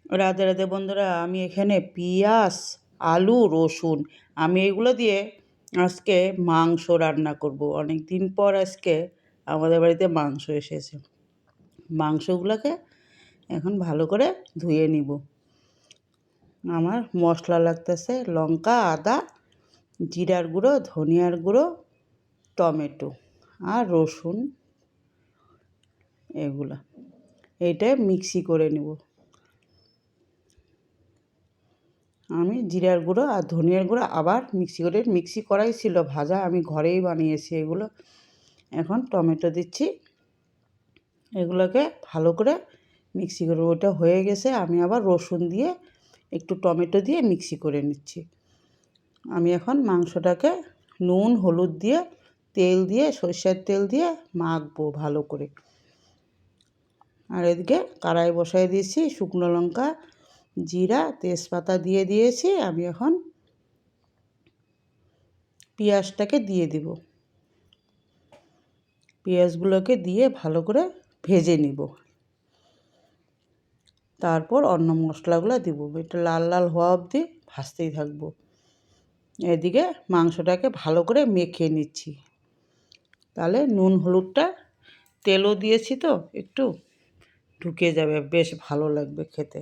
রাধে রাধে বন্ধুরা, আমি এখানে পেঁয়াজ, আলু, রসুন আমি এগুলো দিয়ে আজকে মাংস রান্না করব। অনেক দিন পর আজকে আমাদের বাড়িতে মাংস এসেছে। মাংসগুলোকে এখন ভালো করে ধুয়ে নিব। আমার মশলা লাগতেছে লঙ্কা, আদা, জিরার গুঁড়ো, ধনিয়ার গুঁড়ো, টমেটো আর রসুন, এগুলো এইটা মিক্সি করে নেব। আমি জিরার গুঁড়ো আর ধনিয়ার গুঁড়ো আবার মিক্সি করাই ছিল ভাজা, আমি ঘরেই বানিয়েছি এগুলো। এখন টমেটো দিচ্ছি, এগুলোকে ভালো করে মিক্সি করে, ওটা হয়ে গেছে। আমি আবার রসুন দিয়ে একটু টমেটো দিয়ে মিক্সি করে নিচ্ছি। আমি এখন মাংসটাকে নুন হলুদ দিয়ে তেল দিয়ে সরষের তেল দিয়ে মাখবো ভালো করে। আর এদিকে কড়াই বসাই দিয়েছি, শুকনো লঙ্কা, জিরা, তেজপাতা দিয়ে দিয়েছি। আমি এখন পেঁয়াজটাকে দিয়ে দিব। পেঁয়াজগুলোকে দিয়ে ভালো করে ভেজে নিব। তারপর অন্য মশলাগুলো দিব, এটা লাল লাল হওয়া অবধি ভাজতেই থাকবো। এদিকে মাংসটাকে ভালো করে মেখে নিচ্ছি। তাহলে নুন হলুদটা, তেলও দিয়েছি তো একটু, ঢুকে যাবে, বেশ ভালো লাগবে খেতে।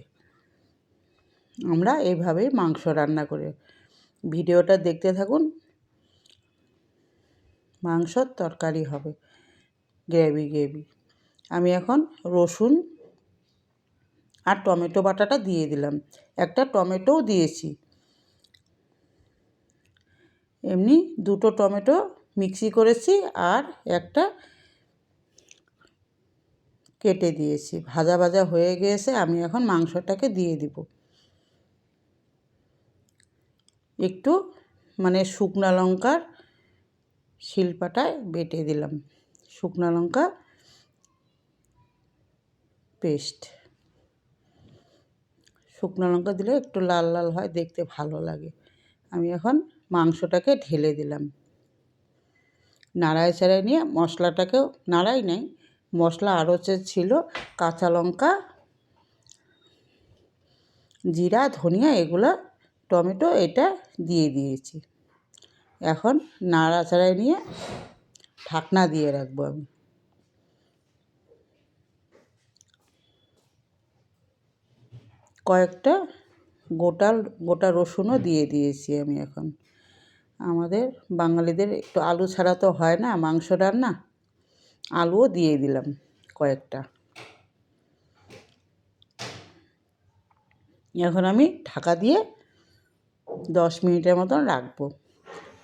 আমরা এইভাবেই মাংস রান্না করি। ভিডিওটা দেখতে থাকুন। মাংসর তরকারি হবে, গ্রেভি। আমি এখন রসুন আর টমেটো বাটাটা দিয়ে দিলাম, একটা টমেটোও দিয়েছি। এমনি দুটো টমেটো মিক্সি করেছি আর একটা কেটে দিয়েছি। ভাজা ভাজা হয়ে গিয়েছে, আমি এখন মাংসটাকে দিয়ে দিব। একটু শুকনো লঙ্কার শিলপাটায় বেটে দিলাম, শুকনো লঙ্কা পেস্ট। শুকনো লঙ্কা দিলে একটু লাল লাল হয়, দেখতে ভালো লাগে। আমি এখন মাংসটাকে ঢেলে দিলাম, নাড়ায় চাড়ায় নিয়ে মশলাটাকেও নাড়াই নাই, মশলা আরও ছিল, কাঁচা লঙ্কা, জিরা, ধনিয়া, এগুলো, টমেটো, এটা দিয়ে দিয়েছি। এখন নাড়াচাড়ায় নিয়ে ঢাকনা দিয়ে রাখবো। আমি কয়েকটা গোটা রসুনও দিয়ে দিয়েছি। আমি এখন আমাদের বাঙালিদের একটু আলু ছাড়া তো হয় না মাংস রান্না, আলুও দিয়ে দিলাম কয়েকটা। এখন আমি ঢাকা দিয়ে 10 মিনিটের মতন রাখবো।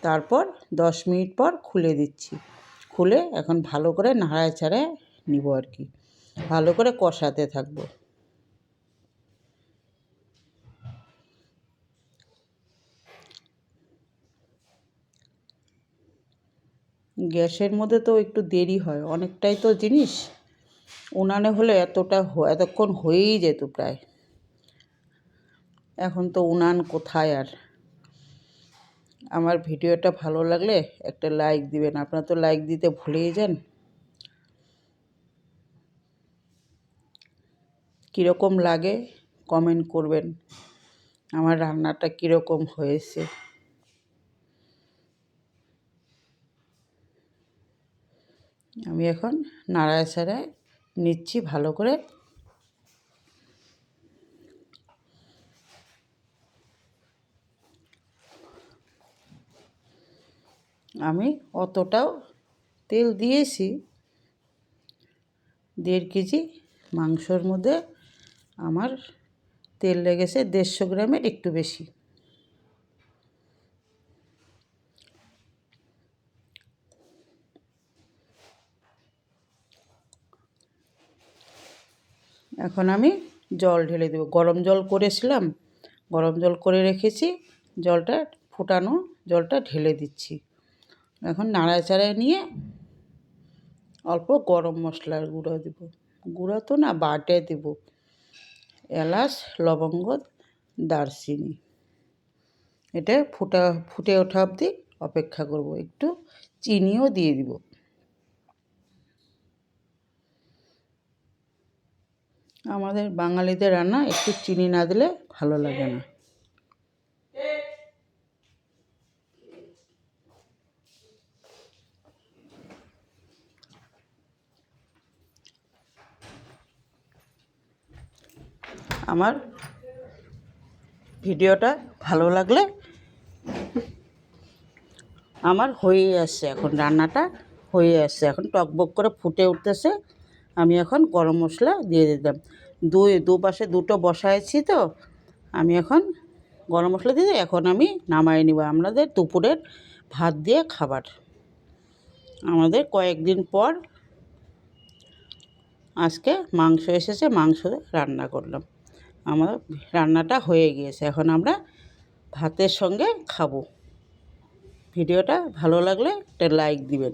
তারপর 10 মিনিট পর খুলে দিচ্ছি। খুলে এখন ভালো করে নাড়ায় চাড়ায় নিব আর কি, ভালো করে কষাতে থাকবো। গ্যাসের মধ্যে তো একটু দেরি হয়, অনেকটাই তো জিনিস। উনানে হলে এতক্ষণ হয়েই যেত প্রায়। এখন তো উনান কোথায় আর। আমার ভিডিওটা ভালো লাগলে একটা লাইক দিবেন, আপনারা তো লাইক দিতে ভুলেই যান। কীরকম লাগে কমেন্ট করবেন, আমার রান্নাটা কীরকম হয়েছে। আমি এখন নাড়ায় ছাড়ায় নিচ্ছি ভালো করে। আমি অতটাও তেল দিয়েছি, 1.5 কেজি মাংসর মধ্যে আমার তেল লেগেছে 150 গ্রামের একটু বেশি। এখন আমি জল ঢেলে দেবো। গরম জল করেছিলাম, গরম জল করে রেখেছি, জলটা ফুটানো জলটা ঢেলে দিচ্ছি। এখন নাড়াচাড়ায় নিয়ে অল্প গরম মশলার গুঁড়ো দেবো, গুঁড়ো তো না, বাটে দেবো, এলাচ, লবঙ্গ, দারচিনি। এটা ফুটে ওঠা অবধি অপেক্ষা করব। একটু চিনিও দিয়ে দিব। আমাদের বাঙালিদের রান্না একটু চিনি না দিলে ভালো লাগে না। আমার ভিডিওটা ভালো লাগলে আমার হয়েই আসছে, এখন রান্নাটা হয়ে আসছে, এখন টকবক করে ফুটে উঠতেছে। আমি এখন গরম মশলা দিয়ে দিলাম। দুপাশে দুটো বসাইছি তো, আমি এখন গরম মশলা দিয়ে এখন আমি নামাই নিব। আমাদের দুপুরের ভাত দিয়ে খাবার। আমাদের কয়েকদিন পর আজকে মাংস এসেছে, মাংস রান্না করলাম। আমার রান্নাটা হয়ে গিয়েছে, এখন আমরা ভাতের সঙ্গে খাবো। ভিডিওটা ভালো লাগলে একটা লাইক দিবেন।